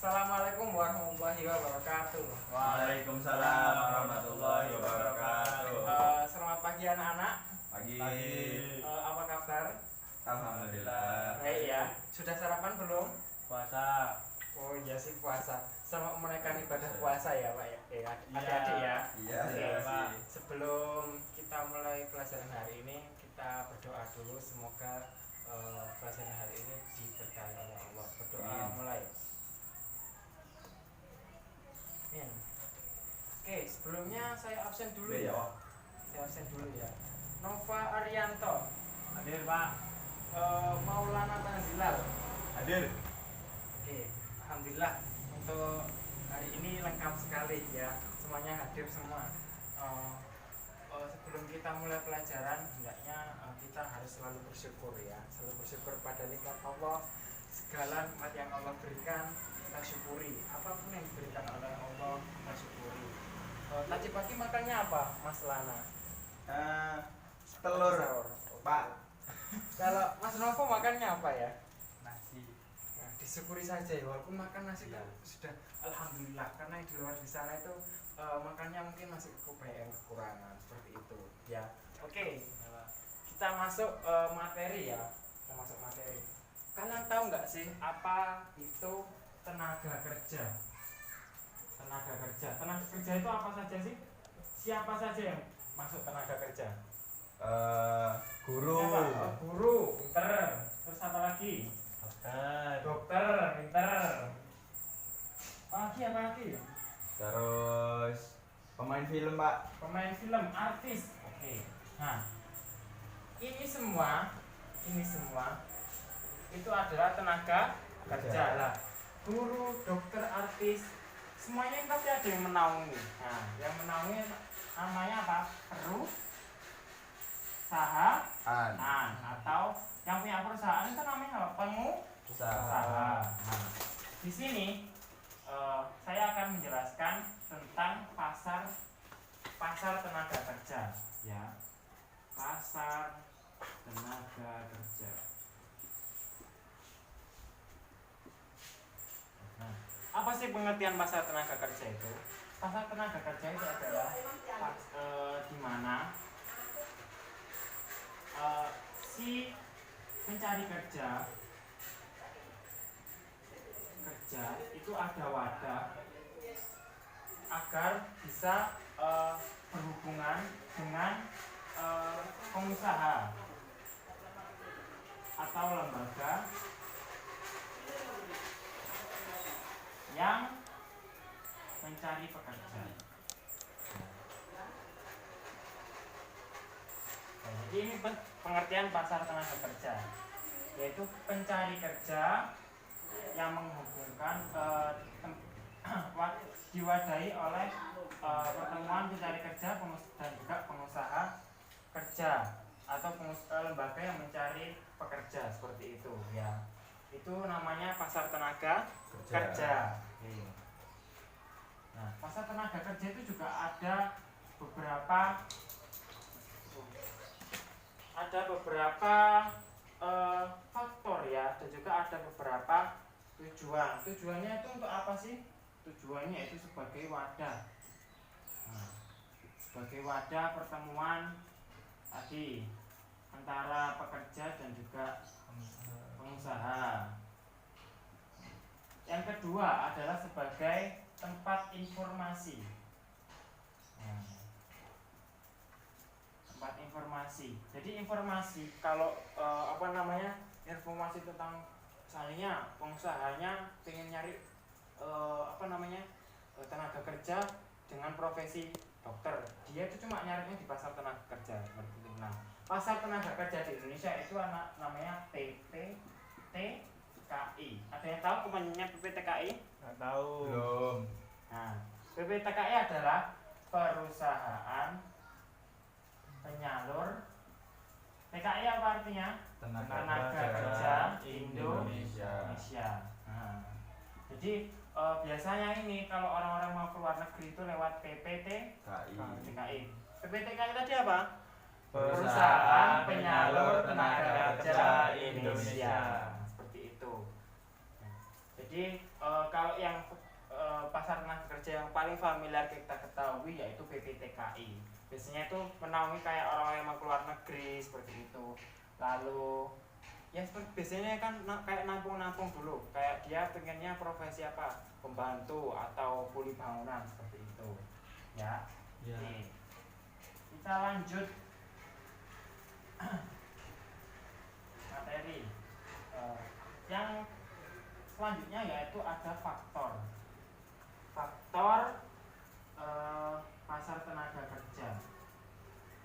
Assalamualaikum warahmatullahi wabarakatuh. Waalaikumsalam warahmatullahi wabarakatuh. Selamat pagi anak-anak. Pagi. Apa kabar? Alhamdulillah. Baik ya. Sudah sarapan belum? Puasa. Oh iya sih puasa. Selamat menunaikan ibadah puasa ya Pak ya. Adik-adik ya. Iya, Oke, terima kasih. Sebelum kita mulai pelajaran hari ini, kita berdoa dulu semoga pelajaran hari ini diberkahi oleh Allah. Berdoa mulai. Amin. Oke, sebelumnya saya absen dulu Iya, ya. Pak. Saya absen dulu ya. Nova Arianto, Hadir, Pak. Maulana Tanzilal. Hadir. Oke, alhamdulillah untuk hari ini lengkap sekali ya. Semuanya hadir semua. Sebelum kita mulai pelajaran, hendaknya kita harus selalu bersyukur ya. Selalu bersyukur pada nikmat Allah. Segala nikmat yang Allah berikan kita syukuri. Apapun yang diberikan oleh Allah kita syukuri. Tadi pagi makannya apa, Mas Lana? Telur, Sahur. Pak. Kalau Mas Novo makannya apa ya? Nasi. Nah, disyukuri saja ya, walaupun makan nasi Ya. sudah alhamdulillah, karena yang di luar di sana itu makannya mungkin masih banyak kekurangan seperti itu ya. Oke, kita masuk materi ya. Kita masuk materi. Kalian tahu nggak sih apa itu tenaga kerja? Tenaga kerja. Tenaga kerja itu apa saja sih? Siapa saja yang masuk tenaga kerja? Guru. Siapa? Oh, guru, pinter. Terus apa lagi? Dokter, pinter. Apa lagi? Terus pemain film, Pak. Pemain film, artis. Oke. Nah, ini semua itu adalah tenaga kerja lah. Guru, dokter, artis, semuanya ini pasti ada yang menaungi. Nah, yang menaungi namanya apa? Perusahaan atau yang punya perusahaan itu namanya apa? Pengusaha. Nah, di sini saya akan menjelaskan tentang pasar tenaga kerja ya. Pasar tenaga kerja. Nah, apa sih pengertian pasar tenaga kerja itu? Pasar tenaga kerja itu adalah di mana si pencari kerja itu ada wadah agar bisa berhubungan dengan pengusaha atau lembaga yang mencari pekerja. Jadi ini pengertian pasar tenaga kerja, yaitu pencari kerja yang menghubungkan diwadahi oleh pertemuan pencari kerja dan juga pengusaha kerja atau lembaga yang mencari pekerja seperti itu ya. Itu namanya pasar tenaga kerja. Nah, pasar tenaga kerja itu juga ada beberapa faktor ya, dan juga ada beberapa tujuan. Tujuannya itu untuk apa sih? Tujuannya itu sebagai wadah. Nah, sebagai wadah pertemuan tadi antara pekerja dan juga pengusaha. Yang kedua adalah sebagai tempat informasi. Nah, tempat informasi. Jadi informasi kalau informasi tentang misalnya pengusahanya pengen nyari tenaga kerja dengan profesi dokter, dia itu cuma nyarinya di pasar tenaga kerja seperti itu. Nah, pasar tenaga kerja di Indonesia itu namanya PPTKI. Ada yang tahu kepanjangannya PPTKI? Nggak tahu. Belum. Nah, PPTKI adalah perusahaan penyalur. TKI apa artinya? Tenaga Kerja Indonesia. Nah, jadi biasanya ini kalau orang-orang mau keluar negeri itu lewat PPTKI. PPTKI tadi apa? Perusahaan Penyalur Tenaga Kerja Indonesia. Seperti itu. Jadi kalau yang kerja yang paling familiar kita ketahui yaitu PPTKI. Biasanya itu menaungi kayak orang yang mau keluar negeri seperti itu. Lalu ya seperti biasanya kan kayak nampung-nampung dulu, kayak dia pengennya profesi apa, pembantu atau kuli bangunan seperti itu ya. Oke. Kita lanjut materi. Yang selanjutnya yaitu ada faktor pasar tenaga kerja.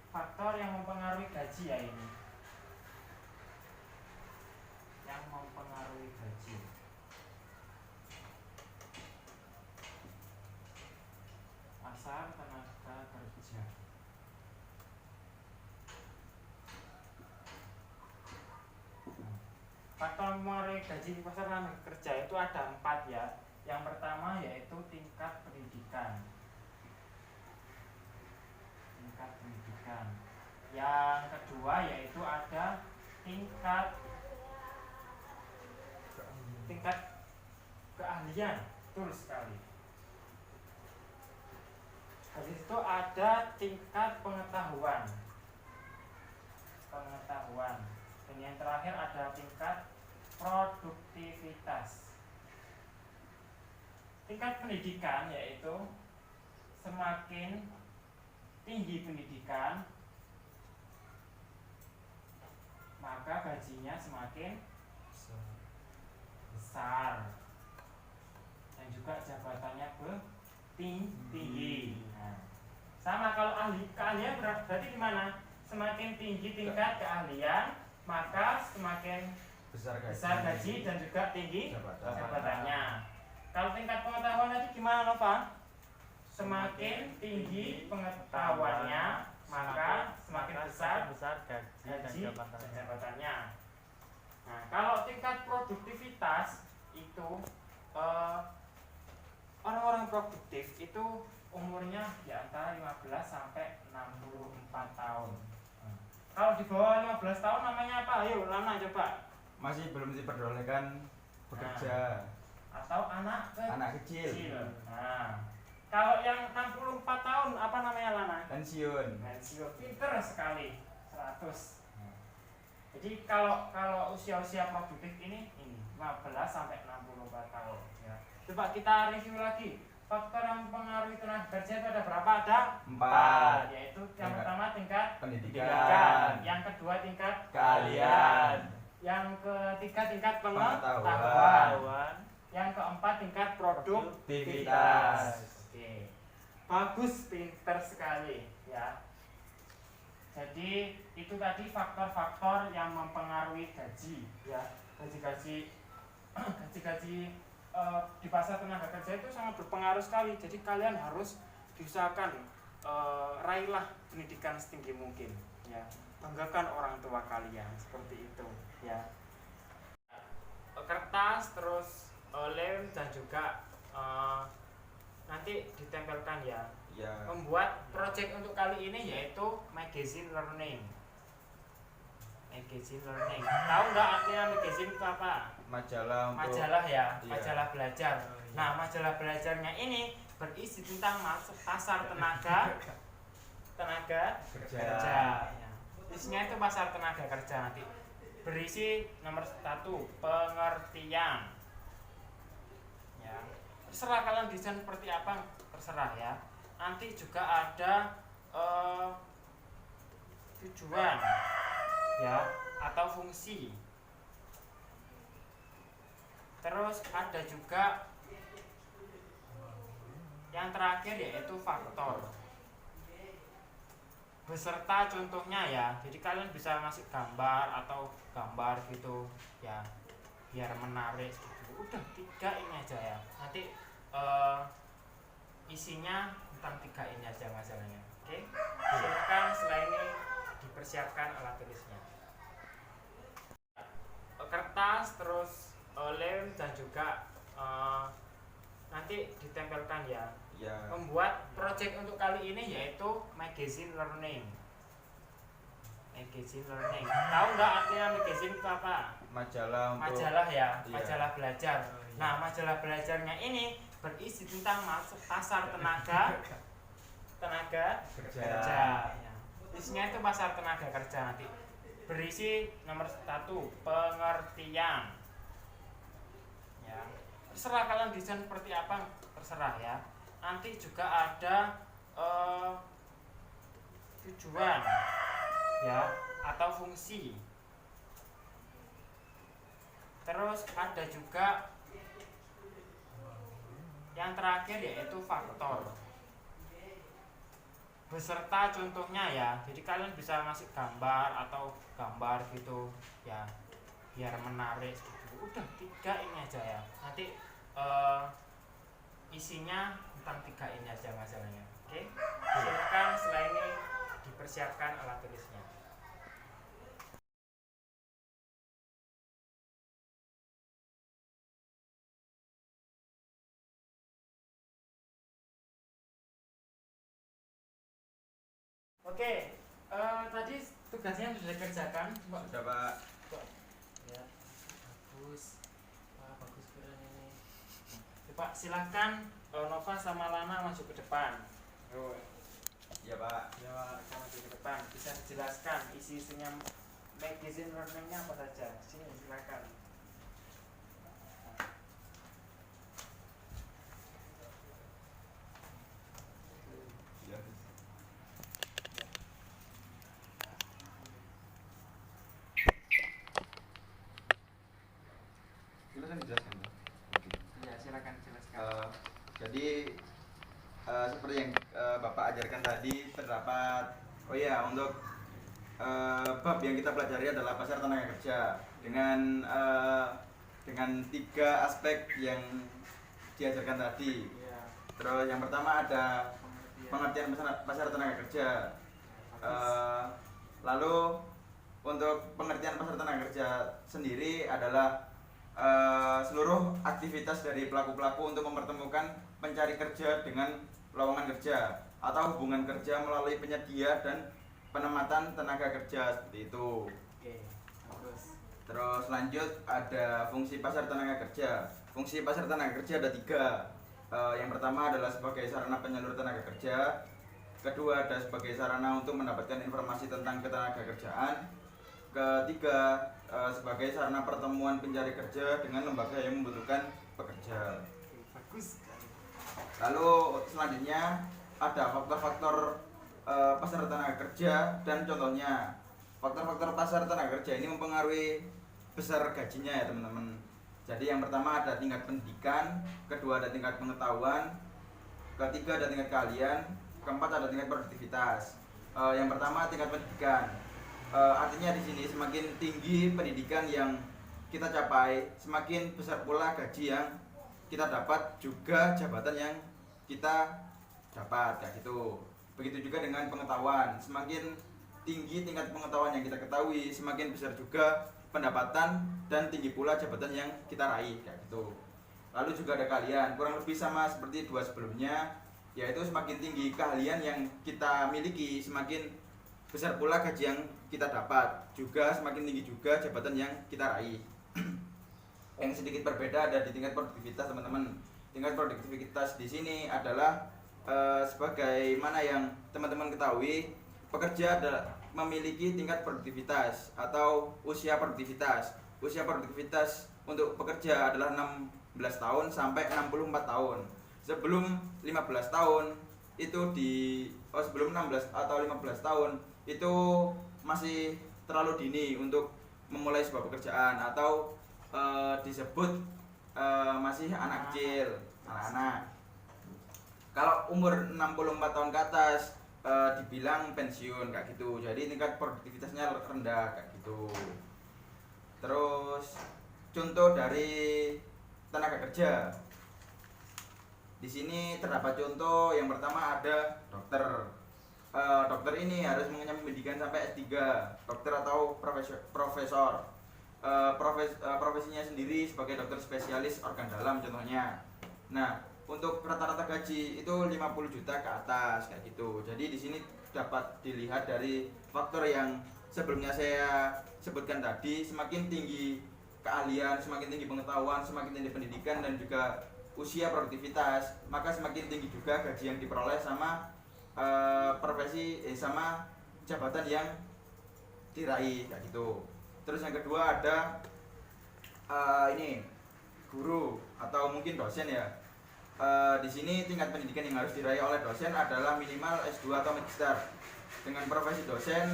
Faktor yang mempengaruhi gaji ya ini, yang mempengaruhi gaji. Pasar tenaga kerja. Faktor yang mempengaruhi gaji di pasar tenaga kerja itu ada 4 ya. Yang pertama yaitu tingkat pendidikan. Yang kedua yaitu ada tingkat keahlian, betul sekali. Habis itu ada tingkat pengetahuan. Dan yang terakhir ada tingkat produktivitas. Tingkat pendidikan yaitu semakin tinggi pendidikan maka gajinya semakin besar dan juga jabatannya tinggi. Nah, sama kalau keahlian berarti gimana? Semakin tinggi tingkat keahlian maka semakin besar gaji dan juga tinggi jabatannya. Kalau tingkat pengetahuan tadi gimana Nova? Semakin tinggi pengetahuannya maka semakin besar gaji dan jabatannya. Nah, kalau tingkat produktivitas itu orang-orang produktif itu umurnya di antara 15 sampai 64 tahun. Kalau di bawah 15 tahun namanya apa? Ayo Lana coba. Masih belum diperbolehkan bekerja. Atau anak kecil. Nah, kalau yang 64 tahun apa namanya Lana? Pensiun. Pinter sekali. 100. Jadi kalau usia-usia produktif ini 15 sampai 64 tahun ya. Coba kita review lagi. Faktor yang mempengaruhi tenaga kerja itu ada berapa? Ada 4, yaitu yang pertama tingkat pendidikan, yang kedua tingkat keahlian, yang ketiga tingkat pengetahuan, yang keempat tingkat produktivitas. Oke. Bagus, pinter sekali ya. Jadi itu tadi faktor-faktor yang mempengaruhi gaji ya. Gaji-gaji di pasar tenaga kerja itu sangat berpengaruh sekali. Jadi kalian harus diusahakan raihlah pendidikan setinggi mungkin ya. Banggakan orang tua kalian seperti itu ya. Kertas terus lem dan juga nanti ditempelkan ya. Membuat project untuk kali ini yaitu magazine learning. Tahu nggak artinya magazine itu apa? Majalah ya, majalah belajar. Nah, majalah belajarnya ini berisi tentang pasar tenaga kerja. Ya. Isinya itu pasar tenaga kerja nanti. Berisi nomor 1 pengertian. Ya. Terserah kalian desain seperti apa, terserah ya. Nanti juga ada tujuan ya atau fungsi. Terus ada juga yang terakhir yaitu faktor beserta contohnya ya. Jadi kalian bisa ngasih gambar atau gambar gitu ya biar menarik gitu. Udah 3 ini aja ya. Nanti isinya tentang 3 ini aja masalahnya. Oke. Silakan setelah ini dipersiapkan alat tulisnya. Kertas terus lem dan juga nanti ditempelkan ya. Membuat project untuk kali ini yaitu magazine learning. Tahu nggak artinya magazine itu apa? Majalah ya, majalah belajar. Nah, majalah belajarnya ini berisi tentang masuk pasar tenaga Kerja. Ya. Isinya itu pasar tenaga kerja nanti. Berisi nomor 1 pengertian. Ya. Terserah kalian desain seperti apa, terserah ya. Nanti juga ada tujuan ya atau fungsi. Terus ada juga yang terakhir yaitu faktor beserta contohnya ya. Jadi kalian bisa ngasih gambar atau gambar gitu ya biar menarik gitu. Udah 3 ini aja ya. Nanti isinya tentang 3 ini aja masalahnya. Oke. Silakan setelah ini dipersiapkan alat tulisnya. Oke, tadi tugasnya sudah dikerjakan, Pak. Sudah Pak. Ya, bagus. Wah, bagus keren ini. Nah, Pak, silahkan Nova sama Lana masuk ke depan. Oh, Iya Pak. ya, kita masuk ke depan. Bisa dijelaskan isi-isinya magazine learning-nya apa saja. Sini silahkan. Iya. Silakan dijelaskan Pak. Ya, silakan jelaskan. Jadi seperti yang Bapak ajarkan tadi terdapat untuk bab yang kita pelajari adalah pasar tenaga kerja dengan 3 aspek yang diajarkan tadi. Ya, Terus yang pertama ada pengertian. pengertian pasar tenaga kerja. Lalu untuk pengertian pasar tenaga kerja sendiri adalah seluruh aktivitas dari pelaku-pelaku untuk mempertemukan pencari kerja dengan lowongan kerja atau hubungan kerja melalui penyedia dan penempatan tenaga kerja seperti itu. Oke, bagus. Terus lanjut ada fungsi pasar tenaga kerja. Fungsi pasar tenaga kerja ada 3. Yang pertama adalah sebagai sarana penyalur tenaga kerja. Kedua ada sebagai sarana untuk mendapatkan informasi tentang ketenaga kerjaan. Ketiga sebagai sarana pertemuan pencari kerja dengan lembaga yang membutuhkan pekerja. Oke, bagus sekali. Lalu selanjutnya ada faktor-faktor pasar tenaga kerja dan contohnya. Faktor-faktor pasar tenaga kerja ini mempengaruhi besar gajinya ya teman-teman. Jadi yang pertama ada tingkat pendidikan, kedua ada tingkat pengetahuan, ketiga ada tingkat keahlian, keempat ada tingkat produktivitas. Yang pertama tingkat pendidikan. Artinya di sini semakin tinggi pendidikan yang kita capai, semakin besar pula gaji yang kita dapat, juga jabatan yang kita dapat kayak gitu. Begitu juga dengan pengetahuan, semakin tinggi tingkat pengetahuan yang kita ketahui, semakin besar juga pendapatan dan tinggi pula jabatan yang kita raih kayak gitu. Lalu juga ada keahlian, kurang lebih sama seperti 2 sebelumnya, yaitu semakin tinggi keahlian yang kita miliki, semakin besar pula gaji yang kita dapat, juga semakin tinggi juga jabatan yang kita raih. Yang sedikit berbeda ada di tingkat produktivitas teman-teman. Tingkat produktivitas di sini adalah sebagaimana yang teman-teman ketahui, pekerja memiliki tingkat produktivitas atau usia produktivitas. Usia produktivitas untuk pekerja adalah 16 tahun sampai 64 tahun. Sebelum 15 tahun itu sebelum 16 atau 15 tahun itu masih terlalu dini untuk memulai sebuah pekerjaan atau disebut masih anak kecil, anak-anak. Kalau umur 64 tahun ke atas dibilang pensiun kayak gitu. Jadi tingkat produktivitasnya rendah kayak gitu. Terus contoh dari tenaga kerja. Di sini terdapat contoh yang pertama ada dokter. Dokter ini harus mengenyam pendidikan sampai S3, dokter atau profesor. Profesinya sendiri sebagai dokter spesialis organ dalam contohnya. Nah, untuk rata-rata gaji itu 50 juta ke atas kayak gitu. Jadi di sini dapat dilihat dari faktor yang sebelumnya saya sebutkan tadi, semakin tinggi keahlian, semakin tinggi pengetahuan, semakin tinggi pendidikan dan juga usia produktivitas, maka semakin tinggi juga gaji yang diperoleh sama sama jabatan yang diraih kayak gitu. Terus yang kedua ada ini guru atau mungkin dosen ya. Di sini tingkat pendidikan yang harus diraih oleh dosen adalah minimal S2 atau magister. Dengan profesi dosen,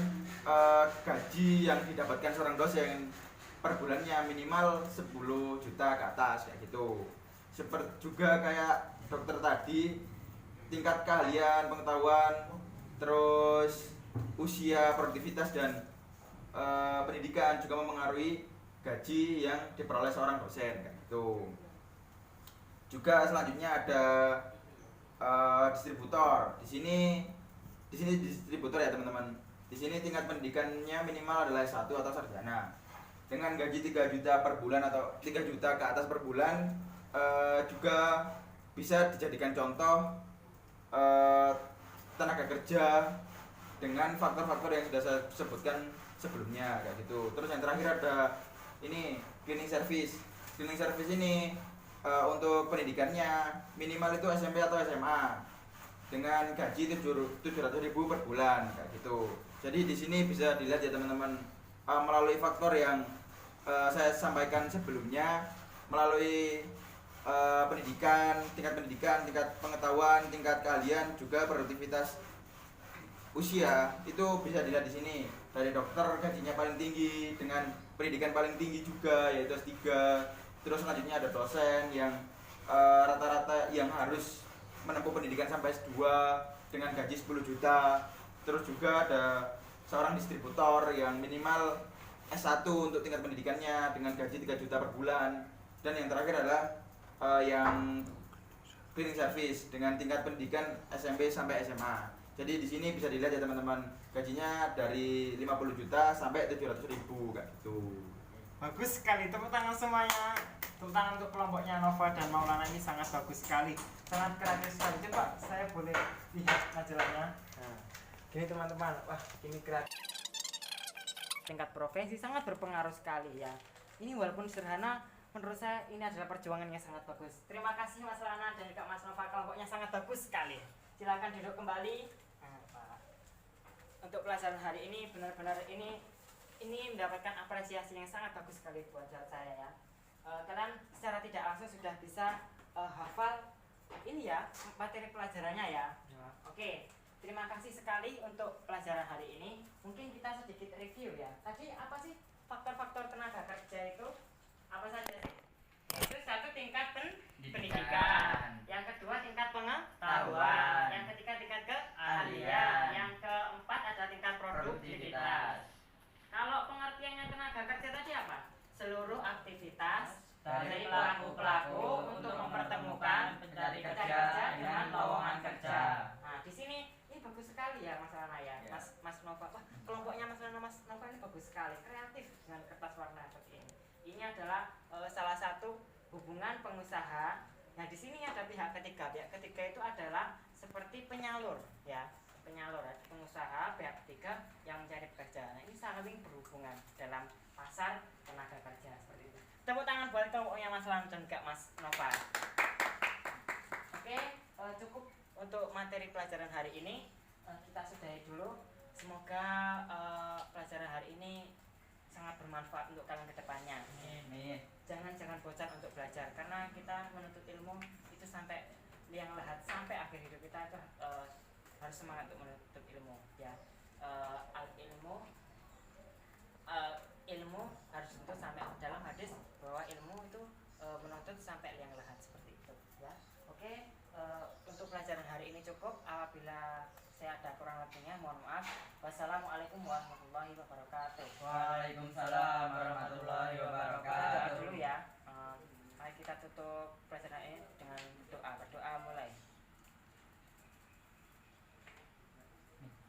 gaji yang didapatkan seorang dosen per bulannya minimal 10 juta ke atas kayak gitu. Seperti juga kayak dokter tadi, tingkat keahlian, pengetahuan, terus usia, produktivitas dan pendidikan juga mempengaruhi gaji yang diperoleh seorang dosen kayak gitu. Juga selanjutnya ada distributor. Di sini distributor ya teman-teman. Di sini tingkat pendidikannya minimal adalah S1 atau sarjana. Dengan gaji 3 juta per bulan atau 3 juta ke atas per bulan, juga bisa dijadikan contoh tenaga kerja dengan faktor-faktor yang sudah saya sebutkan sebelumnya kayak gitu. Terus yang terakhir ada ini cleaning service. Cleaning service ini untuk pendidikannya minimal itu SMP atau SMA dengan gaji 700.000 per bulan kayak gitu. Jadi di sini bisa dilihat ya teman-teman, melalui faktor yang saya sampaikan sebelumnya, melalui pendidikan, tingkat pengetahuan, tingkat keahlian, juga produktivitas usia itu bisa dilihat di sini. Dari dokter gajinya paling tinggi dengan pendidikan paling tinggi juga yaitu S3. Terus selanjutnya ada dosen yang rata-rata yang harus menempuh pendidikan sampai S2 dengan gaji 10 juta. Terus juga ada seorang distributor yang minimal S1 untuk tingkat pendidikannya dengan gaji 3 juta per bulan. Dan yang terakhir adalah yang cleaning service dengan tingkat pendidikan SMP sampai SMA. Jadi di sini bisa dilihat ya teman-teman, gajinya dari 50 juta sampai 700.000 kayak gitu. Bagus sekali, tepuk tangan semuanya. Tepuk tangan untuk kelompoknya Nova dan Maulana, ini sangat bagus sekali, sangat kreatif sekali. Coba saya boleh lihat majalahnya. Nah, gini teman-teman, wah ini kreatif. Tingkat profesi sangat berpengaruh sekali ya. Ini walaupun sederhana, menurut saya ini adalah perjuangan yang sangat bagus. Terima kasih Mas Lana dan juga Mas Nova, kelompoknya sangat bagus sekali. Silakan duduk kembali. Nah, untuk pelajaran hari ini benar-benar ini mendapatkan apresiasi yang sangat bagus sekali buat saya ya. Kalian secara tidak langsung sudah bisa hafal ini ya materi pelajarannya ya. Oke, terima kasih sekali untuk pelajaran hari ini. Mungkin kita sedikit review ya. Tadi apa sih faktor-faktor tenaga kerja itu? Apa saja sih? Itu satu, tingkat pendidikan. Yang kedua, tingkat pengetahuan. Yang ketiga, tingkat keahlian. Yang keempat ada tingkat produktivitas. Kalau pengertiannya tenaga kerja tadi apa? Seluruh aktivitas dari pelaku-pelaku untuk mempertemukan pencari kerja dengan lowongan kerja. Nah, di sini ini bagus sekali ya Mas Lana ya. Mas Nova. Wah, kelompoknya Mas Lana, Mas Nova ini bagus sekali, kreatif dengan kertas warna seperti ini. Ini adalah salah satu hubungan pengusaha. Nah, di sini ada pihak ketiga. Pihak ketiga itu adalah seperti penyalur ya. Penyalur, pengusaha, pihak ketiga yang mencari pekerja. Nah, ini saling berhubungan dalam pasar tenaga kerja seperti itu. Tepuk tangan buat kelompoknya Mas Lan dan Kak Mas Nova. Oke, cukup untuk materi pelajaran hari ini. Kita sudahi dulu. Semoga pelajaran hari ini sangat bermanfaat untuk kalian ke depannya. Jangan bosan untuk belajar, karena kita menuntut ilmu itu sampai liang lahat, sampai akhir hidup kita itu harus semangat untuk menuntut ilmu ya. Ilmu harus tuntut sampai, dalam hadis bahwa ilmu itu menuntut sampai liang lahat seperti itu ya. Oke, untuk pelajaran hari ini cukup. Apabila saya ada kurang lebihnya mohon maaf. Wassalamualaikum warahmatullahi wabarakatuh. Waalaikumsalam warahmatullahi wabarakatuh. Kita doa dulu ya. Mari kita tutup pelajaran ini dengan doa. Berdoa mulai.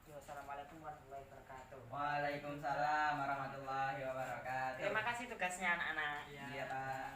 Wassalamualaikum warahmatullahi wabarakatuh. Waalaikumsalam warahmatullahi wabarakatuh. Terima kasih tugasnya anak-anak.